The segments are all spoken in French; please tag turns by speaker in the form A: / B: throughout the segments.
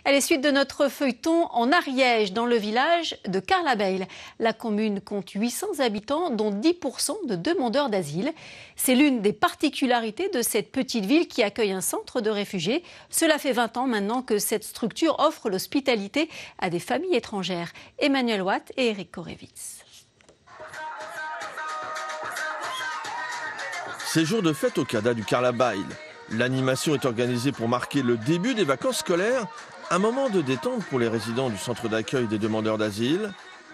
A: À la suite de notre feuilleton en Ariège, dans le village de Carlabeil. La commune compte 800 habitants, dont 10% de demandeurs d'asile. C'est l'une des particularités de cette petite ville qui accueille un centre de réfugiés. Cela fait 20 ans maintenant que cette structure offre l'hospitalité à des familles étrangères. Emmanuel Watt et Eric Korevitz.
B: Séjour de fête au CADA du Carlabeil. L'animation est organisée pour marquer le début des vacances scolaires, un moment de détente pour les résidents du centre d'accueil des demandeurs d'asile.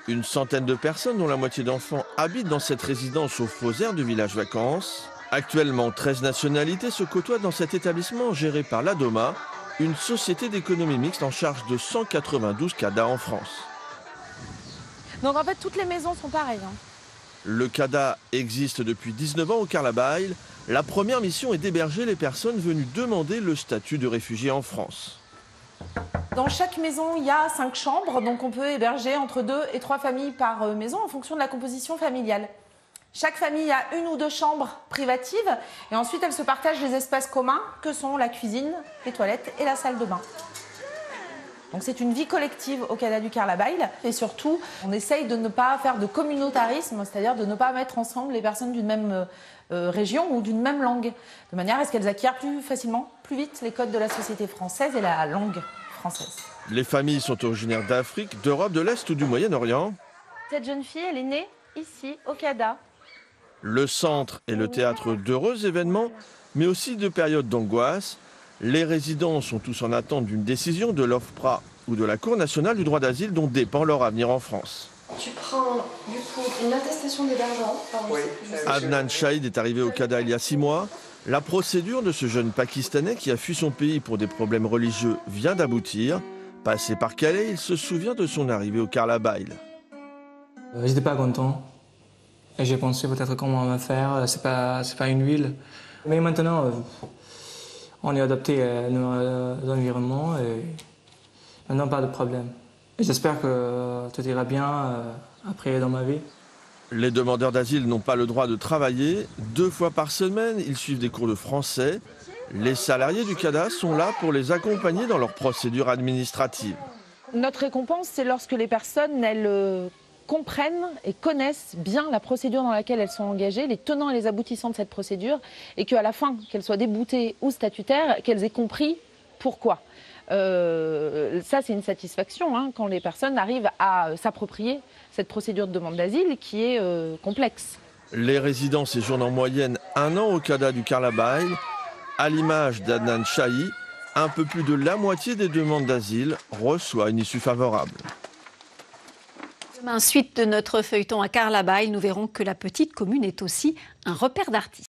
B: Une centaine de personnes, dont la moitié d'enfants, habitent dans cette résidence au faux air du village vacances. Actuellement, 13 nationalités se côtoient dans cet établissement géré par l'ADOMA, une société d'économie mixte en charge de 192 CADA en France.
C: Donc en fait, toutes les maisons sont pareilles.
B: Le CADA existe depuis 19 ans au Carlabeil. La première mission est d'héberger les personnes venues demander le statut de réfugié en France.
C: Dans chaque maison, il y a 5 chambres, donc on peut héberger entre 2 et 3 familles par maison en fonction de la composition familiale. Chaque famille a 1 ou 2 chambres privatives et ensuite elles se partagent les espaces communs que sont la cuisine, les toilettes et la salle de bain. Donc c'est une vie collective au CADA du Carlabeil et surtout on essaye de ne pas faire de communautarisme, c'est-à-dire de ne pas mettre ensemble les personnes d'une même région ou d'une même langue, de manière à ce qu'elles acquièrent plus facilement, plus vite les codes de la société française et la langue française.
B: Les familles sont originaires d'Afrique, d'Europe de l'Est ou du Moyen-Orient.
C: Cette jeune fille, elle est née ici au CADA.
B: Le centre est le théâtre d'heureux événements, mais aussi de périodes d'angoisse. Les résidents sont tous en attente d'une décision de l'OFPRA ou de la Cour nationale du droit d'asile dont dépend leur avenir en France.
D: Tu prends du coup une attestation d'hébergement.
B: Oui. Adnan Shahid est arrivé au CADA il y a 6 mois. La procédure de ce jeune Pakistanais qui a fui son pays pour des problèmes religieux vient d'aboutir. Passé par Calais, il se souvient de son arrivée au Carlabeil.
E: J'étais pas content. Et j'ai pensé peut-être comment on va faire, c'est pas une ville. Mais maintenant, on est adapté à l'environnement et maintenant pas de problème. J'espère que tout ira bien après dans ma vie.
B: Les demandeurs d'asile n'ont pas le droit de travailler. 2 fois par semaine, ils suivent des cours de français. Les salariés du CADA sont là pour les accompagner dans leurs procédures administratives.
C: Notre récompense, c'est lorsque les personnes, elles comprennent et connaissent bien la procédure dans laquelle elles sont engagées, les tenants et les aboutissants de cette procédure, et qu'à la fin, qu'elles soient déboutées ou statutaires, qu'elles aient compris pourquoi. Ça, c'est une satisfaction quand les personnes arrivent à s'approprier cette procédure de demande d'asile qui est complexe.
B: Les résidents séjournent en moyenne 1 an au CADA du Carlabeil. À l'image d'Adnan Shahid, un peu plus de la moitié des demandes d'asile reçoit une issue favorable.
A: Demain, suite de notre feuilleton à Carlabeil, nous verrons que la petite commune est aussi un repère d'artistes.